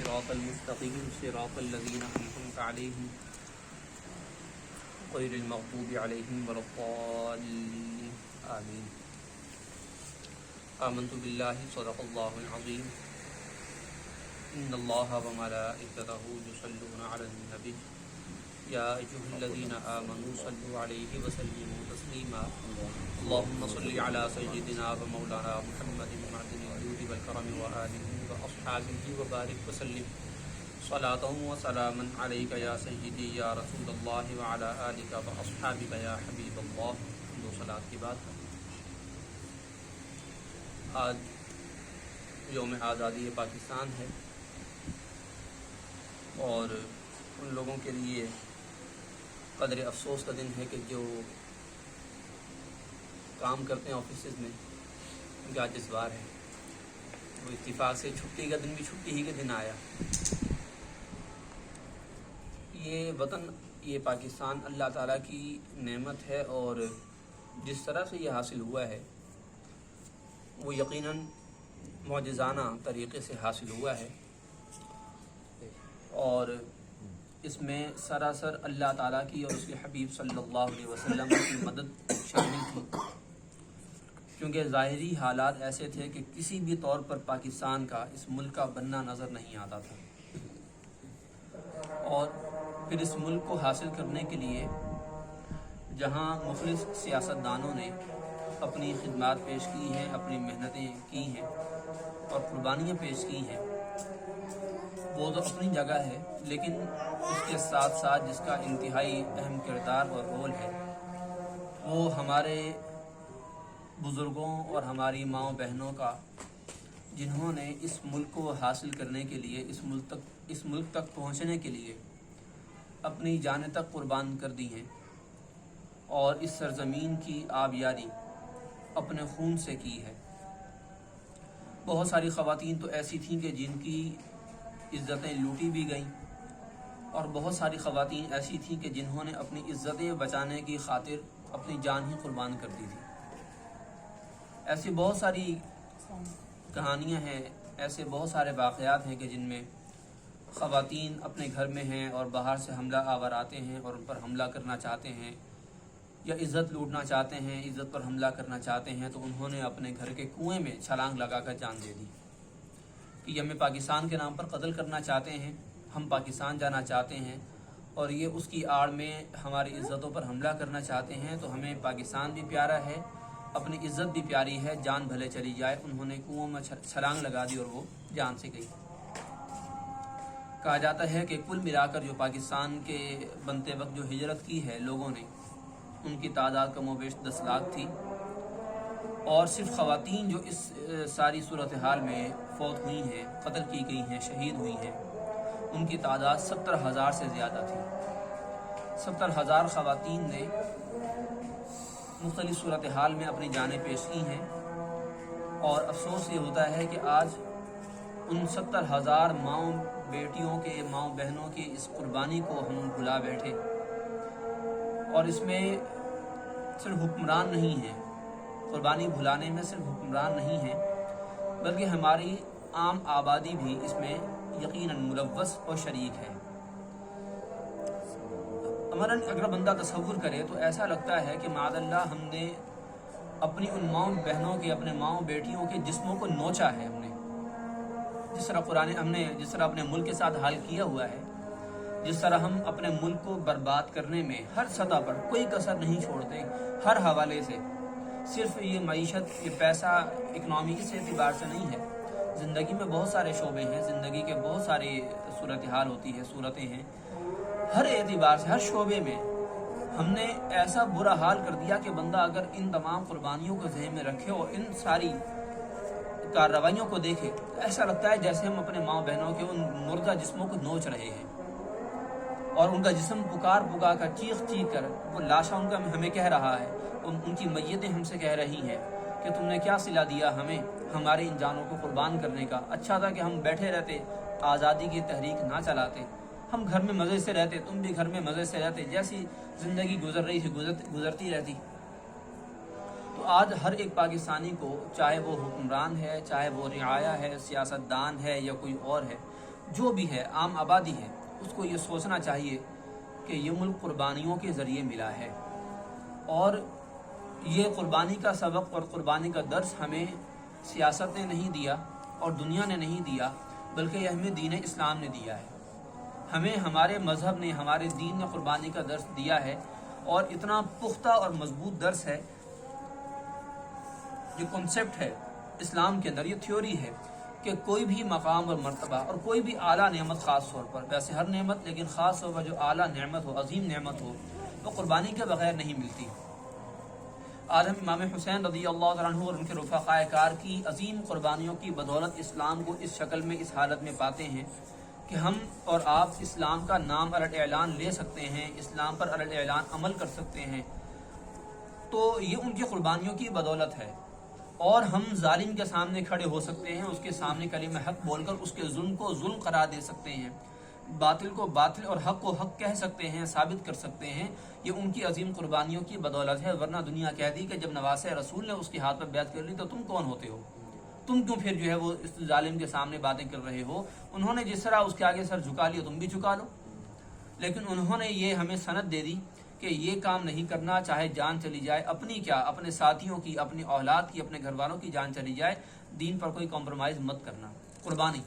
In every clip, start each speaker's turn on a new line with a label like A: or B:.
A: الصراط المستقيم صراط الذين أنعمت عليهم غير المغضوب عليهم ولا الضالين آمين. آمنت بالله صدق الله العظيم. إن الله وملائكته يصلون على النبي يا أيها الذين آمنوا صلوا عليه وسلموا تسليما. اللهم صل على سيدنا ومولانا محمد معدن الجود والكرم وآله وأصحابه وبارك وسلم صلاة وسلاما عليك يا سيدي يا رسول الله وعلى آلك وأصحابك يا حبيب الله. دو صلاة کی بات. آج یوم آزادی پاکستان ہے اور ان لوگوں کے لیے قدر افسوس کا دن ہے کہ جو کام کرتے ہیں آفیسز میں ان کا آج اتوار ہے. وہ اتفاق سے چھٹی کا دن بھی چھٹی ہی کے دن آیا. یہ وطن یہ پاکستان اللہ تعالیٰ کی نعمت ہے اور جس طرح سے یہ حاصل ہوا ہے وہ یقیناً معجزانہ طریقے سے حاصل ہوا ہے اور اس میں سراسر اللہ تعالیٰ کی اور اس کے حبیب صلی اللہ علیہ وسلم کی مدد شامل تھی، کیونکہ ظاہری حالات ایسے تھے کہ کسی بھی طور پر پاکستان کا اس ملک کا بننا نظر نہیں آتا تھا. اور پھر اس ملک کو حاصل کرنے کے لیے جہاں مخلص سیاستدانوں نے اپنی خدمات پیش کی ہیں، اپنی محنتیں کی ہیں اور قربانیاں پیش کی ہیں، وہ تو اپنی جگہ ہے، لیکن اس کے ساتھ ساتھ جس کا انتہائی اہم کردار اور رول ہے وہ ہمارے بزرگوں اور ہماری ماؤں بہنوں کا، جنہوں نے اس ملک کو حاصل کرنے کے لیے اس ملک تک پہنچنے کے لیے اپنی جانیں تک قربان کر دی ہیں اور اس سرزمین کی آبیاری اپنے خون سے کی ہے. بہت ساری خواتین تو ایسی تھیں کہ جن کی عزتیں لوٹی بھی گئیں اور بہت ساری خواتین ایسی تھیں کہ جنہوں نے اپنی عزتیں بچانے کی خاطر اپنی جان ہی قربان کر دی تھی. ایسی بہت ساری کہانیاں ہیں، ایسے بہت سارے واقعات ہیں کہ جن میں خواتین اپنے گھر میں ہیں اور باہر سے حملہ آور آتے ہیں اور ان پر حملہ کرنا چاہتے ہیں یا عزت لوٹنا چاہتے ہیں، عزت پر حملہ کرنا چاہتے ہیں، تو انہوں نے اپنے گھر کے کنویں میں چھلانگ لگا کر جان دے دی کہ یہ ہمیں پاکستان کے نام پر قتل کرنا چاہتے ہیں، ہم پاکستان جانا چاہتے ہیں اور یہ اس کی آڑ میں ہماری عزتوں پر حملہ کرنا چاہتے ہیں، تو ہمیں پاکستان بھی پیارا ہے، اپنی عزت بھی پیاری ہے، جان بھلے چلی جائے. انہوں نے کنووں میں چھلانگ لگا دی اور وہ جان سے گئی. کہا جاتا ہے کہ کل ملا کر جو پاکستان کے بنتے وقت جو ہجرت کی ہے لوگوں نے، ان کی تعداد کم و بیش 10 لاکھ تھی اور صرف خواتین جو اس ساری صورتحال میں فوت ہوئی ہیں، قتل کی گئی ہیں، شہید ہوئی ہیں، ان کی تعداد 70,000 سے زیادہ تھی. 70,000 خواتین نے مختلف صورتحال میں اپنی جانیں پیش کی ہیں اور افسوس یہ ہوتا ہے کہ آج ان 70,000 ماؤں بیٹیوں کے، ماؤں بہنوں کی اس قربانی کو ہم بھلا بیٹھے اور اس میں صرف حکمران نہیں ہیں، قربانی بھلانے میں صرف حکمران نہیں ہیں بلکہ ہماری عام آبادی بھی اس میں یقیناً ملوث اور شریک ہے. عملاً اگر بندہ تصور کرے تو ایسا لگتا ہے کہ معاذ اللہ ہم نے اپنی ان ماؤں بہنوں کے، اپنے ماؤں بیٹیوں کے جسموں کو نوچا ہے. ہم نے جس طرح اپنے ملک کے ساتھ حال کیا ہوا ہے، جس طرح ہم اپنے ملک کو برباد کرنے میں ہر سطح پر کوئی کسر نہیں چھوڑتے، ہر حوالے سے. صرف یہ معیشت، یہ پیسہ، اکنامی اس اعتبار سے نہیں ہے، زندگی میں بہت سارے شعبے ہیں، زندگی کے بہت ساری صورتحال ہوتی ہے، صورتیں ہیں، ہر اعتبار سے ہر شعبے میں ہم نے ایسا برا حال کر دیا کہ بندہ اگر ان تمام قربانیوں کو ذہن میں رکھے اور ان ساری کارروائیوں کو دیکھے تو ایسا لگتا ہے جیسے ہم اپنے ماں بہنوں کے ان مردہ جسموں کو نوچ رہے ہیں اور ان کا جسم پکار کر، چیخ کر، وہ لاشا ان کا ہمیں کہہ رہا ہے، ان کی میتیں ہم سے کہہ رہی ہیں کہ تم نے کیا صلہ دیا ہمیں ہمارے ان جانوں کو قربان کرنے کا. اچھا تھا کہ ہم بیٹھے رہتے، آزادی کی تحریک نہ چلاتے، ہم گھر میں مزے سے رہتے، تم بھی گھر میں مزے سے رہتے، جیسی زندگی گزر رہی تھی گزرتی رہتی. تو آج ہر ایک پاکستانی کو، چاہے وہ حکمران ہے، چاہے وہ رعایا ہے، سیاستدان ہے یا کوئی اور ہے، جو بھی ہے عام آبادی ہے اس کو یہ سوچنا چاہیے کہ یہ ملک قربانیوں کے ذریعے ملا ہے، اور یہ قربانی کا سبق اور قربانی کا درس ہمیں سیاست نے نہیں دیا اور دنیا نے نہیں دیا، بلکہ یہ ہمیں دین اسلام نے دیا ہے۔ ہمیں ہمارے مذہب نے، ہمارے دین نے قربانی کا درس دیا ہے، اور اتنا پختہ اور مضبوط درس ہے۔ یہ کنسپٹ ہے اسلام کے اندر، یہ تھیوری ہے کہ کوئی بھی مقام اور مرتبہ اور کوئی بھی اعلیٰ نعمت، خاص طور پر، ویسے ہر نعمت لیکن خاص طور پر جو اعلیٰ نعمت ہو، عظیم نعمت ہو، وہ قربانی کے بغیر نہیں ملتی۔ آج ہم امام حسین رضی اللہ تعالیٰ عنہ اور ان کے رفقاء کار کی عظیم قربانیوں کی بدولت اسلام کو اس شکل میں، اس حالت میں پاتے ہیں کہ ہم اور آپ اسلام کا نام علی اعلان لے سکتے ہیں، اسلام پر علی اعلان عمل کر سکتے ہیں، تو یہ ان کی قربانیوں کی بدولت ہے۔ اور ہم ظالم کے سامنے کھڑے ہو سکتے ہیں، اس کے سامنے کلمہ حق بول کر اس کے ظلم کو ظلم قرار دے سکتے ہیں، باطل کو باطل اور حق کو حق کہہ سکتے ہیں، ثابت کر سکتے ہیں۔ یہ ان کی عظیم قربانیوں کی بدولت ہے، ورنہ دنیا کہہ دی کہ جب نواسۂ رسول نے اس کے ہاتھ پر بیعت کر لی تو تم کون ہوتے ہو؟ تم کیوں پھر جو ہے وہ اس ظالم کے سامنے باتیں کر رہے ہو؟ انہوں نے جس طرح اس کے آگے سر جھکا لیا، تم بھی جھکا لو۔ لیکن انہوں نے یہ ہمیں سند دے دی کہ یہ کام نہیں کرنا، چاہے جان چلی جائے، اپنی کیا، اپنے ساتھیوں کی، اپنی اولاد کی، اپنے گھر والوں کی جان چلی جائے، دین پر کوئی کمپرومائز مت کرنا۔ قربانی،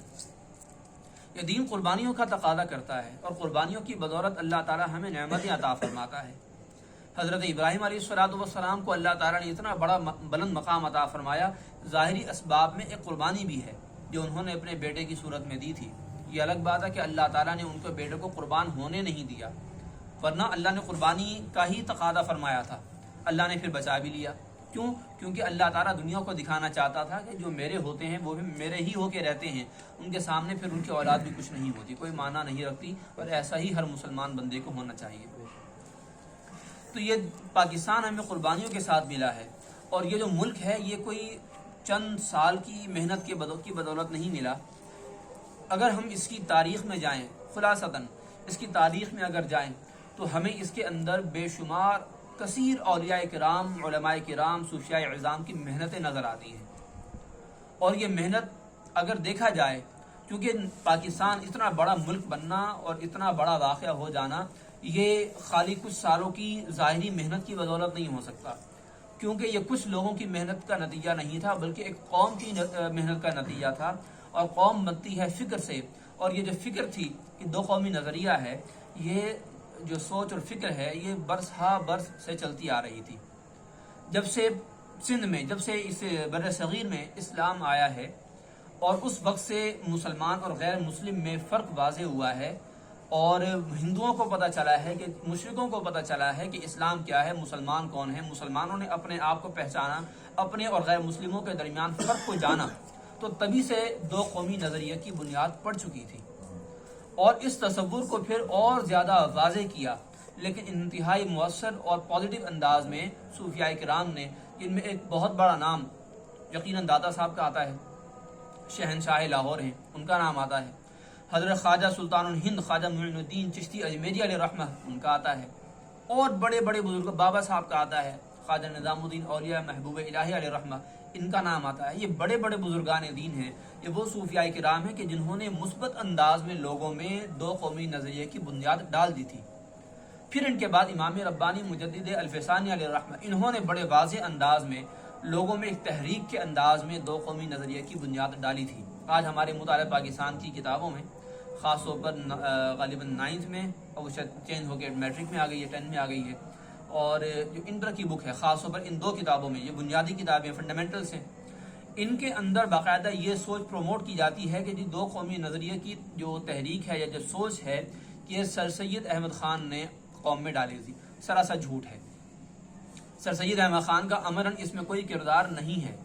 A: یہ دین قربانیوں کا تقاضا کرتا ہے، اور قربانیوں کی بدولت اللہ تعالی ہمیں نعمتیں عطا فرماتا ہے۔ حضرت ابراہیم علیہ السلام کو اللہ تعالیٰ نے اتنا بڑا بلند مقام عطا فرمایا، ظاہری اسباب میں ایک قربانی بھی ہے جو انہوں نے اپنے بیٹے کی صورت میں دی تھی۔ یہ الگ بات ہے کہ اللہ تعالیٰ نے ان کے بیٹے کو قربان ہونے نہیں دیا، ورنہ اللہ نے قربانی کا ہی تقاضا فرمایا تھا، اللہ نے پھر بچا بھی لیا۔ کیوں؟ کیونکہ اللہ تعالیٰ دنیا کو دکھانا چاہتا تھا کہ جو میرے ہوتے ہیں وہ بھی میرے ہی ہو کے رہتے ہیں، ان کے سامنے پھر ان کی اولاد بھی کچھ نہیں ہوتی، کوئی معنی نہیں رکھتی، اور ایسا ہی ہر مسلمان بندے کو ہونا چاہیے۔ تو یہ پاکستان ہمیں قربانیوں کے ساتھ ملا ہے، اور یہ جو ملک ہے یہ کوئی چند سال کی محنت کی بدولت نہیں ملا۔ اگر ہم اس کی تاریخ میں جائیں، خلاصتاً اس کی تاریخ میں اگر جائیں تو ہمیں اس کے اندر بے شمار کثیر اولیاء کرام، علماء کرام، صوفیاء اعظام کی محنتیں نظر آتی ہیں۔ اور یہ محنت اگر دیکھا جائے، کیونکہ پاکستان اتنا بڑا ملک بننا اور اتنا بڑا واقعہ ہو جانا یہ خالی کچھ سالوں کی ظاہری محنت کی بدولت نہیں ہو سکتا، کیونکہ یہ کچھ لوگوں کی محنت کا نتیجہ نہیں تھا، بلکہ ایک قوم کی محنت کا نتیجہ تھا، اور قوم بنتی ہے فکر سے، اور یہ جو فکر تھی، یہ دو قومی نظریہ ہے، یہ جو سوچ اور فکر ہے یہ برس ہا برس سے چلتی آ رہی تھی۔ جب سے سندھ میں، جب سے اس بر صغیر میں اسلام آیا ہے، اور اس وقت سے مسلمان اور غیر مسلم میں فرق واضح ہوا ہے، اور ہندوؤں کو پتہ چلا ہے کہ، مشرکوں کو پتہ چلا ہے کہ اسلام کیا ہے، مسلمان کون ہے، مسلمانوں نے اپنے آپ کو پہچانا، اپنے اور غیر مسلموں کے درمیان فرق کو جانا، تو تبھی سے دو قومی نظریے کی بنیاد پڑ چکی تھی، اور اس تصور کو پھر اور زیادہ واضح کیا، لیکن انتہائی مؤثر اور پازیٹیو انداز میں صوفیاء کرام نے، جن میں ایک بہت بڑا نام یقیناً داتا صاحب کا آتا ہے، شہنشاہ لاہور ہیں، ان کا نام آتا ہے، حضرت خواجہ سلطان الہند خواجہ معین الدین چشتی اجمیری علیہ رحمہ ان کا آتا ہے، اور بڑے بڑے بزرگ بابا صاحب کا آتا ہے، خواجہ نظام الدین اولیاء محبوب الہی علیہ رحمہ ان کا نام آتا ہے۔ یہ بڑے بڑے بزرگان دین ہیں، یہ وہ صوفیاء کرام ہیں کہ جنہوں نے مثبت انداز میں لوگوں میں دو قومی نظریے کی بنیاد ڈال دی تھی۔ پھر ان کے بعد امام ربانی مجدد الفسانی علیہ رحمہ، انہوں نے بڑے واضح انداز میں لوگوں میں ایک تحریک کے انداز میں دو قومی نظریے کی بنیاد ڈالی تھی۔ آج ہمارے مطالعہ پاکستان کی کتابوں میں، خاص طور پر غالباً 9th میں، اور وہ شاید چینج ہو کے میٹرک میں آ گئی ہے، 10 میں آ گئی ہے، اور جو انٹر کی بک ہے، خاص طور پر ان دو کتابوں میں، یہ بنیادی کتابیں فنڈامنٹلز ہیں، ان کے اندر باقاعدہ یہ سوچ پروموٹ کی جاتی ہے کہ جی دو قومی نظریے کی جو تحریک ہے یا جو سوچ ہے، یہ سر سید احمد خان نے قوم میں ڈالی تھی۔ سراسر جھوٹ ہے، سر سید احمد خان کا امراً اس میں کوئی کردار نہیں ہے۔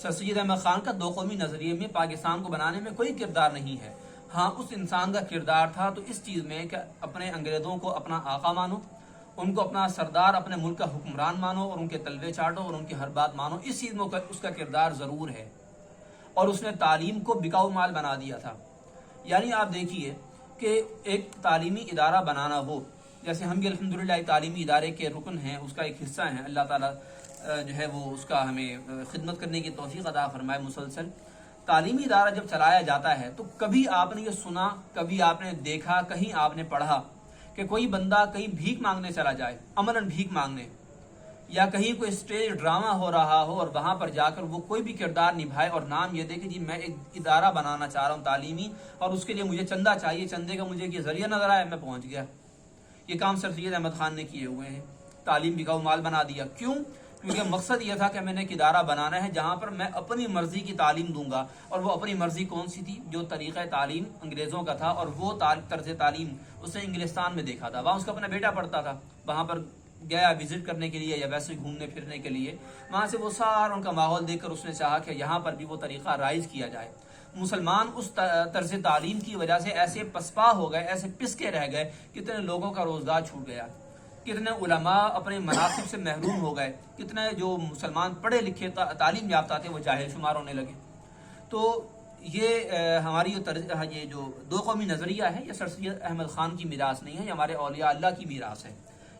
A: سر سید احمد خان کا دو قومی نظریے میں پاکستان کو بنانے میں کوئی کردار نہیں ہے۔ ہاں، اس انسان کا کردار تھا تو اس چیز میں کہ اپنے انگریزوں کو اپنا آقا مانو، ان کو اپنا سردار، اپنے ملک کا حکمران مانو، اور ان کے تلوے چاٹو اور ان کی ہر بات مانو، اس چیز میں اس کا کردار ضرور ہے۔ اور اس نے تعلیم کو بکاؤ مال بنا دیا تھا۔ یعنی آپ دیکھیے کہ ایک تعلیمی ادارہ بنانا ہو، جیسے ہم بھی الحمدللہ ایک تعلیمی ادارے کے رکن ہیں، اس کا ایک حصہ ہیں، اللہ تعالیٰ جو ہے وہ اس کا ہمیں خدمت کرنے کی توفیق عطا فرمائے مسلسل، تعلیمی ادارہ جب چلایا جاتا ہے تو کبھی آپ نے یہ سنا، کبھی آپ نے دیکھا، کہیں آپ نے پڑھا کہ کوئی بندہ کہیں بھیک مانگنے چلا جائے، عملاً بھیک مانگنے، یا کہیں کوئی اسٹیج ڈرامہ ہو رہا ہو اور وہاں پر جا کر وہ کوئی بھی کردار نبھائے اور نام یہ دے کہ جی میں ایک ادارہ بنانا چاہ رہا ہوں تعلیمی، اور اس کے لیے مجھے چندہ چاہیے، چندے کا مجھے یہ ذریعہ نظر آیا، میں پہنچ گیا۔ یہ کام سر سید احمد خان نے کیے ہوئے ہیں، تعلیم بکاؤ مال بنا دیا۔ کیوں؟ کیونکہ مقصد یہ تھا کہ میں نے ایک ادارہ بنانا ہے جہاں پر میں اپنی مرضی کی تعلیم دوں گا، اور وہ اپنی مرضی کون سی تھی؟ جو طریقہ تعلیم انگریزوں کا تھا، اور وہ طرز تعلیم اس نے انگلستان میں دیکھا تھا، وہاں اس کا اپنا بیٹا پڑھتا تھا، وہاں پر گیا وزٹ کرنے کے لیے یا ویسے گھومنے پھرنے کے لیے، وہاں سے وہ سارا ان کا ماحول دیکھ کر اس نے چاہا کہ یہاں پر بھی وہ طریقہ رائج کیا جائے۔ مسلمان اس طرز تعلیم کی وجہ سے ایسے پسپا ہو گئے، ایسے پس کے رہ گئے، کتنے لوگوں کا روزگار چھوٹ گیا، کتنے علماء اپنے مناصب سے محروم ہو گئے، کتنے جو مسلمان پڑھے لکھے تعلیم یافتہ تھے وہ جاہل شمار ہونے لگے۔ تو یہ ہماری یہ جو دو قومی نظریہ ہے، یہ سر سید احمد خان کی میراث نہیں ہے، یہ ہمارے اولیاء اللہ کی میراث ہے،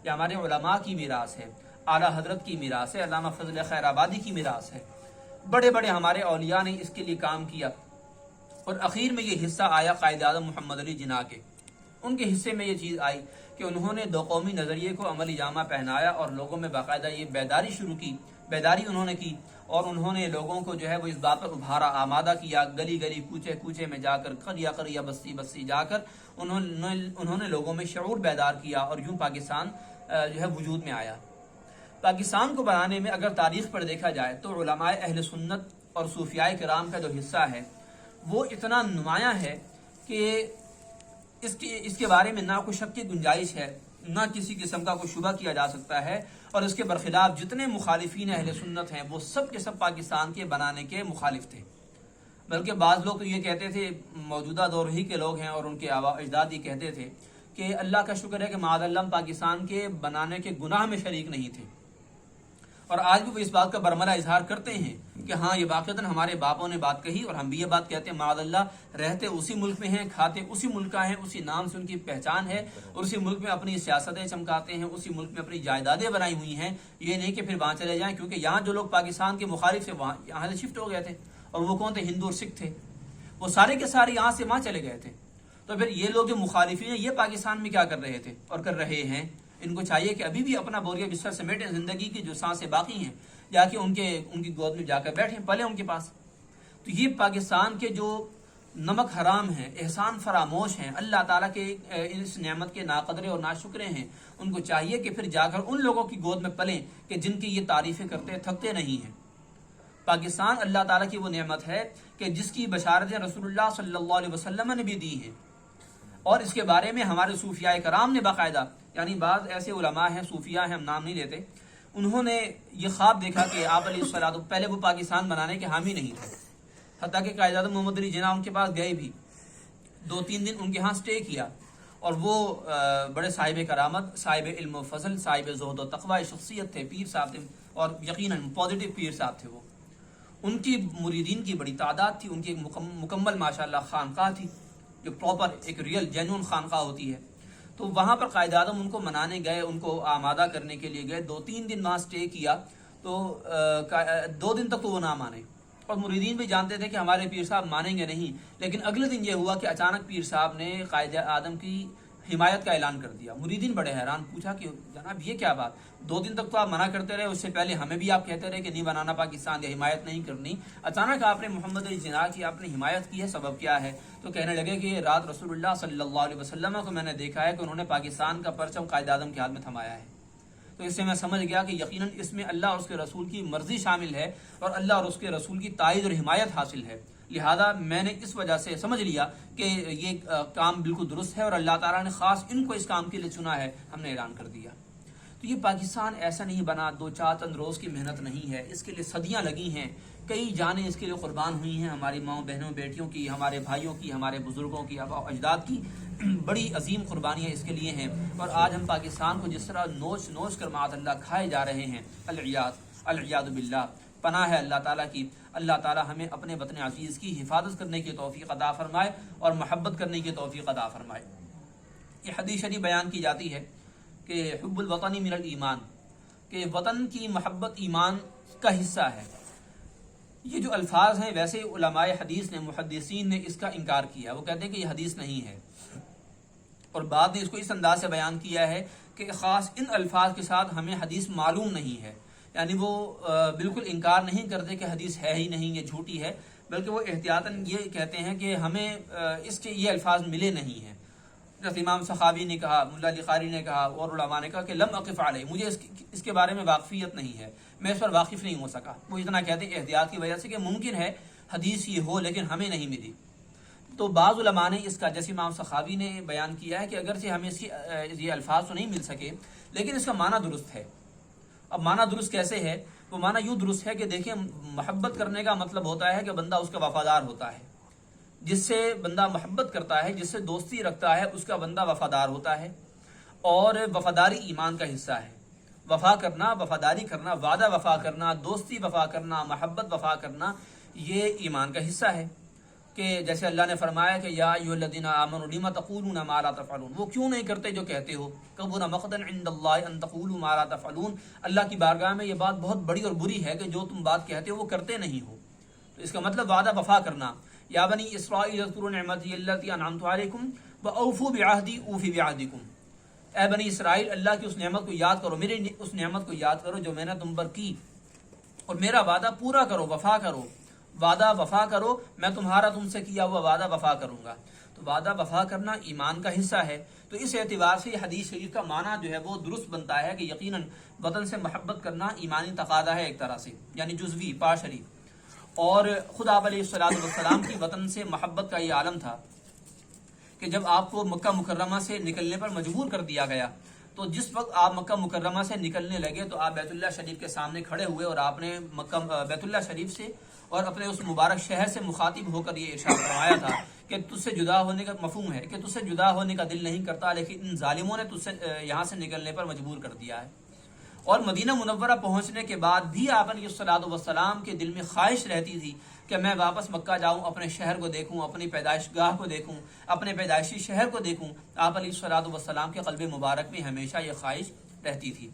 A: یہ ہمارے علماء کی میراث ہے، اعلیٰ حضرت کی میراث ہے، علامہ فضل خیر آبادی کی میراث ہے۔ بڑے بڑے ہمارے اولیاء نے اس کے لیے کام کیا، اور اخیر میں یہ حصہ آیا قائد اعظم محمد علی جناح کے۔ ان کے حصے میں یہ چیز آئی کہ انہوں نے دو قومی نظریے کو عملی جامہ پہنایا اور لوگوں میں باقاعدہ یہ بیداری شروع کی، بیداری انہوں نے کی، اور انہوں نے لوگوں کو جو ہے وہ اس بات پر ابھارا، آمادہ کیا، گلی گلی کوچے کوچے میں جا کر، قریہ قریہ بستی بستی جا کر انہوں نے لوگوں میں شعور بیدار کیا، اور یوں پاکستان جو ہے وجود میں آیا۔ پاکستان کو بنانے میں اگر تاریخ پر دیکھا جائے تو علماء اہل سنت اور صوفیاء کرام کا جو حصہ ہے وہ اتنا نمایاں ہے کہ اس کے بارے میں نہ کوئی شک کی گنجائش ہے، نہ کسی قسم کا کوئی شبہ کیا جا سکتا ہے، اور اس کے برخلاف جتنے مخالفین اہل سنت ہیں وہ سب کے سب پاکستان کے بنانے کے مخالف تھے۔ بلکہ بعض لوگ تو یہ کہتے تھے، موجودہ دور ہی کے لوگ ہیں اور ان کے اجداد یہ کہتے تھے کہ اللہ کا شکر ہے کہ معاذ اللہ پاکستان کے بنانے کے گناہ میں شریک نہیں تھے، اور آج بھی وہ اس بات کا برملا اظہار کرتے ہیں کہ ہاں یہ واقعتاً ہمارے باپوں نے بات کہی، اور ہم بھی یہ بات کہتے ہیں معاذ اللہ رہتے اسی ملک میں ہیں، کھاتے اسی ملک کا ہیں، اسی نام سے ان کی پہچان ہے، اور اسی ملک میں اپنی سیاستیں چمکاتے ہیں، اسی ملک میں اپنی جائیدادیں بنائی ہوئی ہیں۔ یہ نہیں کہ پھر وہاں چلے جائیں، کیونکہ یہاں جو لوگ پاکستان کے مخالف تھے وہاں یہاں سے شفٹ ہو گئے تھے، اور وہ کون تھے؟ ہندو اور سکھ تھے، وہ سارے کے سارے یہاں سے وہاں چلے گئے تھے۔ تو پھر یہ لوگ جو مخالفین ہیں یہ پاکستان میں کیا کر رہے تھے اور کر رہے ہیں؟ ان کو چاہیے کہ ابھی بھی اپنا بوریا بستر سمیٹیں، زندگی کی جو سانسیں باقی ہیں جا کے ان کی گود میں جا کر بیٹھیں، پلے ان کے پاس۔ تو یہ پاکستان کے جو نمک حرام ہیں، احسان فراموش ہیں، اللہ تعالیٰ کے اس نعمت کے ناقدرے اور ناشکرے ہیں، ان کو چاہیے کہ پھر جا کر ان لوگوں کی گود میں پلیں کہ جن کی یہ تعریفیں کرتے تھکتے نہیں ہیں۔ پاکستان اللہ تعالیٰ کی وہ نعمت ہے کہ جس کی بشارتیں رسول اللہ صلی اللہ علیہ وسلم نے بھی دی ہیں، اور اس کے بارے میں ہمارے صوفیاء کرام نے باقاعدہ، یعنی بعض ایسے علماء ہیں، صوفیاء ہیں، ہم نام نہیں لیتے، انہوں نے یہ خواب دیکھا کہ آپ علیہ الصلوۃ، پہلے وہ پاکستان بنانے کے حامی نہیں تھے، حتیٰ کہ قائد اعظم محمد علی جناح ان کے پاس گئے بھی، 2-3 دن ان کے ہاں سٹے کیا، اور وہ بڑے صاحب کرامت، صاحب علم و فضل، صاحب زہد و تقوی شخصیت تھے، پیر صاحب تھے، اور یقیناً پازیٹیو پیر صاحب تھے وہ۔ ان کی مریدین کی بڑی تعداد تھی، ان کی ایک مکمل ماشاءاللہ خانقاہ تھی، جو پراپر ایک ریئل جینون خانقاہ ہوتی ہے۔ تو وہاں پر قائد اعظم ان کو منانے گئے، ان کو آمادہ کرنے کے لیے گئے، 2-3 دن وہاں سٹے کیا، تو 2 دن تک تو وہ نہ مانے، اور مریدین بھی جانتے تھے کہ ہمارے پیر صاحب مانیں گے نہیں، لیکن اگلے دن یہ ہوا کہ اچانک پیر صاحب نے قائد اعظم کی حمایت کا اعلان کر دیا۔ مریدین بڑے حیران، پوچھا کہ جناب یہ کیا بات، 2 دن تک تو آپ منع کرتے رہے، اس سے پہلے ہمیں بھی آپ کہتے رہے کہ نہیں بنانا پاکستان یا حمایت نہیں کرنی، اچانک آپ نے محمد علی جناح کی آپ نے حمایت کی ہے، سبب کیا ہے؟ تو کہنے لگے کہ رات رسول اللہ صلی اللہ علیہ وسلم کو میں نے دیکھا ہے کہ انہوں نے پاکستان کا پرچم قائد اعظم کے ہاتھ میں تھمایا ہے۔ تو اس سے میں سمجھ گیا کہ یقیناً اس میں اللہ اور اس کے رسول کی مرضی شامل ہے، اور اللہ اور اس کے رسول کی تائید اور حمایت حاصل ہے، لہذا میں نے اس وجہ سے سمجھ لیا کہ یہ کام بالکل درست ہے، اور اللہ تعالیٰ نے خاص ان کو اس کام کے لیے چنا ہے، ہم نے اعلان کر دیا۔ تو یہ پاکستان ایسا نہیں بنا، 2-4 چند روز کی محنت نہیں ہے، اس کے لیے صدیاں لگی ہیں، کئی جانیں اس کے لیے قربان ہوئی ہیں، ہماری ماؤں بہنوں بیٹیوں کی، ہمارے بھائیوں کی، ہمارے بزرگوں کی، آباء و اجداد کی بڑی عظیم قربانیاں اس کے لیے ہیں، اور آج ہم پاکستان کو جس طرح نوچ نوچ کر معاذ اللہ کھائے جا رہے ہیں، العیاذ باللہ، پناہ ہے اللہ تعالیٰ کی۔ اللہ تعالیٰ ہمیں اپنے وطن عزیز کی حفاظت کرنے کی توفیق عطا فرمائے اور محبت کرنے کی توفیق عطا فرمائے۔ یہ حدیث شریف بیان کی جاتی ہے کہ حب الوطن من الایمان، کہ وطن کی محبت ایمان کا حصہ ہے۔ یہ جو الفاظ ہیں ویسے علماء حدیث نے محدثین نے اس کا انکار کیا، وہ کہتے ہیں کہ یہ حدیث نہیں ہے، اور بعد نے اس کو اس انداز سے بیان کیا ہے کہ خاص ان الفاظ کے ساتھ ہمیں حدیث معلوم نہیں ہے، یعنی وہ بالکل انکار نہیں کرتے کہ حدیث ہے ہی نہیں، یہ جھوٹی ہے، بلکہ وہ احتیاطاً یہ کہتے ہیں کہ ہمیں اس کے یہ الفاظ ملے نہیں ہیں۔ جیسے امام سخاوی نے کہا، ملا علی قاری نے کہا اور علماء نے کہا کہ لم اقف علیہ، مجھے اس کے بارے میں واقفیت نہیں ہے، میں اس پر واقف نہیں ہو سکا۔ وہ اتنا کہتے ہیں احتیاط کی وجہ سے کہ ممکن ہے حدیث یہ ہو لیکن ہمیں نہیں ملی۔ تو بعض علماء نے اس کا، جیسے امام سخاوی نے بیان کیا ہے کہ اگرچہ ہمیں اس کی یہ الفاظ تو نہیں مل سکے لیکن اس کا معنی درست ہے۔ اب معنی درست کیسے ہے؟ وہ معنی یوں درست ہے کہ دیکھیں، محبت کرنے کا مطلب ہوتا ہے کہ بندہ اس کا وفادار ہوتا ہے، جس سے بندہ محبت کرتا ہے، جس سے دوستی رکھتا ہے، اس کا بندہ وفادار ہوتا ہے، اور وفاداری ایمان کا حصہ ہے۔ وفا کرنا، وفاداری کرنا، وعدہ وفا کرنا، دوستی وفا کرنا، محبت وفا کرنا، یہ ایمان کا حصہ ہے۔ کہ جیسے اللہ نے فرمایا کہ یا ایھا الذین آمنوا لم تقولون ما لا تفعلون، وہ کیوں نہیں کرتے جو کہتے ہو، کبر مقتا عند اللہ ان تقولوا ما لا تفعلون، اللہ کی بارگاہ میں یہ بات بہت بڑی اور بری ہے کہ جو تم بات کہتے ہو وہ کرتے نہیں ہو۔ تو اس کا مطلب وعدہ وفا کرنا۔ یا بنی اسرائیل اذکروا نعمتی التی انعمت علیکم واوفوا بعہدی اوفی بعہدکم، اے بنی اسرائیل اللہ کی اس نعمت کو یاد کرو، میری اس نعمت کو یاد کرو جو میں نے تم پر کی، اور میرا وعدہ پورا کرو، وفا کرو، وعدہ وفا کرو، میں تمہارا تم سے کیا ہوا وعدہ وفا کروں گا۔ تو وعدہ وفا کرنا ایمان کا حصہ ہے۔ تو اس اعتبار سے یہ حدیث شریف کا معنی جو ہے وہ درست بنتا ہے کہ یقیناً وطن سے محبت کرنا ایمانی تقاضا ہے ایک طرح سے، یعنی جزوی پاشری۔ اور خود آپ علیہ السلام کی وطن سے محبت کا یہ عالم تھا کہ جب آپ کو مکہ مکرمہ سے نکلنے پر مجبور کر دیا گیا، تو جس وقت آپ مکہ مکرمہ سے نکلنے لگے تو آپ بیت اللہ شریف کے سامنے کھڑے ہوئے اور آپ نے بیت اللہ شریف سے اور اپنے اس مبارک شہر سے مخاطب ہو کر یہ ارشاد فرمایا تھا کہ تجھ سے جدا ہونے کا مفہوم ہے کہ تجھ سے جدا ہونے کا دل نہیں کرتا، لیکن ان ظالموں نے تجھ سے یہاں سے نکلنے پر مجبور کر دیا ہے۔ اور مدینہ منورہ پہنچنے کے بعد بھی آپ علیہ السلام کے دل میں خواہش رہتی تھی کہ میں واپس مکہ جاؤں، اپنے شہر کو دیکھوں، اپنی پیدائش گاہ کو دیکھوں، اپنے پیدائشی شہر کو دیکھوں۔ آپ علیہ السلام کے قلب مبارک میں ہمیشہ یہ خواہش رہتی تھی۔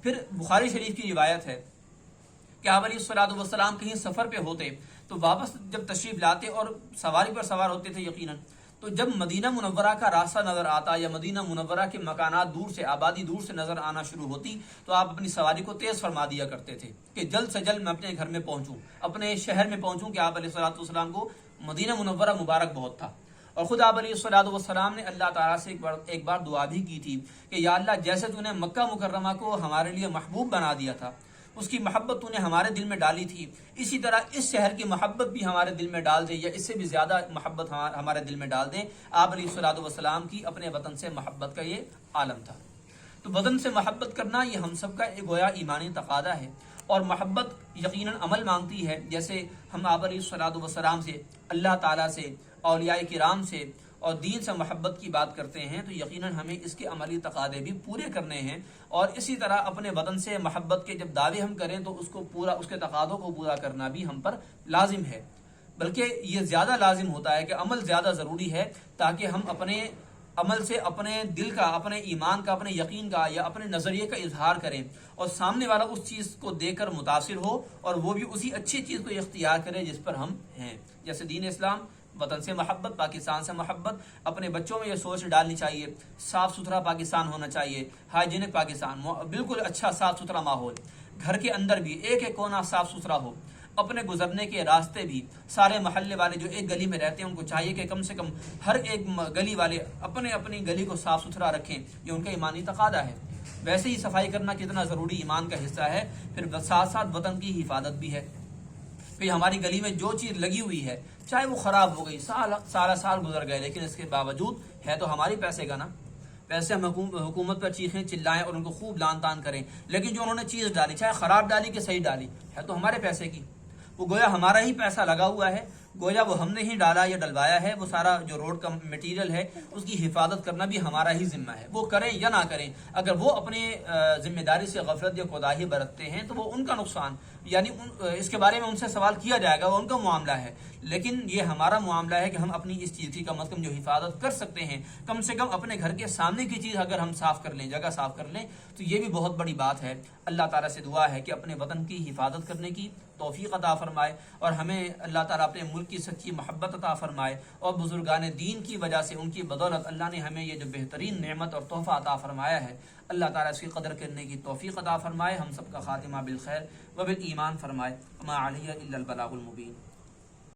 A: پھر بخاری شریف کی روایت ہے کہ آپ علیہ السلام کہیں سفر پہ ہوتے تو واپس جب تشریف لاتے اور سواری پر سوار ہوتے تھے یقیناً، تو جب مدینہ منورہ کا راستہ نظر آتا یا مدینہ منورہ کے مکانات دور سے، آبادی دور سے نظر آنا شروع ہوتی تو آپ اپنی سواری کو تیز فرما دیا کرتے تھے کہ جلد سے جلد میں اپنے گھر میں پہنچوں، اپنے شہر میں پہنچوں، کہ آپ علیہ السلام کو مدینہ منورہ مبارک بہت تھا۔ اور خود آپ علیہ السلام نے اللہ تعالیٰ سے ایک بار دعا بھی کی تھی کہ یا اللہ، جیسے تو نے مکہ مکرمہ کو ہمارے لیے محبوب بنا دیا تھا، اس کی محبت تو نے ہمارے دل میں ڈالی تھی، اسی طرح اس شہر کی محبت بھی ہمارے دل میں ڈال دے، یا اس سے بھی زیادہ محبت ہمارے دل میں ڈال دے۔ آپ علیہ السلام کی اپنے وطن سے محبت کا یہ عالم تھا۔ تو وطن سے محبت کرنا یہ ہم سب کا ایک گویا ایمانی تقاضا ہے، اور محبت یقیناً عمل مانگتی ہے۔ جیسے ہم آپ علیہ السلام سے، اللہ تعالیٰ سے، اولیاء کرام سے اور دین سے محبت کی بات کرتے ہیں تو یقیناً ہمیں اس کے عملی تقاضے بھی پورے کرنے ہیں، اور اسی طرح اپنے وطن سے محبت کے جب دعوے ہم کریں تو اس کے تقاضوں کو پورا کرنا بھی ہم پر لازم ہے، بلکہ یہ زیادہ لازم ہوتا ہے کہ عمل زیادہ ضروری ہے، تاکہ ہم اپنے عمل سے اپنے دل کا، اپنے ایمان کا، اپنے یقین کا یا اپنے نظریے کا اظہار کریں، اور سامنے والا اس چیز کو دیکھ کر متاثر ہو اور وہ بھی اسی اچھی چیز کو اختیار کرے جس پر ہم ہیں۔ جیسے دین اسلام، وطن سے محبت، پاکستان سے محبت، اپنے بچوں میں یہ سوچ ڈالنی چاہیے، صاف ستھرا پاکستان ہونا چاہیے، ہائیجینک پاکستان، بالکل اچھا صاف ستھرا ماحول، گھر کے اندر بھی ایک ایک کونا صاف ستھرا ہو، اپنے گزرنے کے راستے بھی، سارے محلے والے جو ایک گلی میں رہتے ہیں ان کو چاہیے کہ کم سے کم ہر ایک گلی والے اپنی گلی کو صاف ستھرا رکھیں، یہ ان کا ایمانی تقاضا ہے۔ ویسے ہی صفائی کرنا کتنا ضروری ایمان کا حصہ ہے، پھر ساتھ ساتھ وطن کی حفاظت بھی ہے۔ کہ ہماری گلی میں جو چیز لگی ہوئی ہے چاہے وہ خراب ہو گئی، سال گزر گئے، لیکن اس کے باوجود ہے تو ہماری پیسے کا نا۔ ویسے ہم حکومت پر چیخیں چلائیں اور ان کو خوب لان تان کریں، لیکن جو انہوں نے چیز ڈالی، چاہے خراب ڈالی کہ صحیح ڈالی، ہے تو ہمارے پیسے کی، وہ گویا ہمارا ہی پیسہ لگا ہوا ہے، گویا وہ ہم نے ہی ڈالا یا ڈلوایا ہے، وہ سارا جو روڈ کا مٹیریل ہے اس کی حفاظت کرنا بھی ہمارا ہی ذمہ ہے، وہ کریں یا نہ کریں۔ اگر وہ اپنے ذمہ داری سے غفلت یا کوتاہی برتتے ہیں تو وہ ان کا نقصان، یعنی اس کے بارے میں ان سے سوال کیا جائے گا، وہ ان کا معاملہ ہے، لیکن یہ ہمارا معاملہ ہے کہ ہم اپنی اس چیز کی کم از کم جو حفاظت کر سکتے ہیں، کم سے کم اپنے گھر کے سامنے کی چیز اگر ہم صاف کر لیں، جگہ صاف کر لیں، تو یہ بھی بہت بڑی بات ہے۔ اللہ تعالیٰ سے دعا ہے کہ اپنے وطن کی حفاظت کرنے کی توفیق عطا فرمائے، اور ہمیں اللہ تعالیٰ اپنے ملک کی سچی محبت عطا فرمائے، اور بزرگان دین کی وجہ سے ان کی بدولت اللہ نے ہمیں یہ جو بہترین نعمت اور تحفہ عطا فرمایا ہے، اللہ تعالیٰ اس کی قدر کرنے کی توفیق عطا فرمائے، ہم سب کا خاتمہ بالخیر و بالایمان فرمائے۔ ما علیہ الا البلاغ المبین۔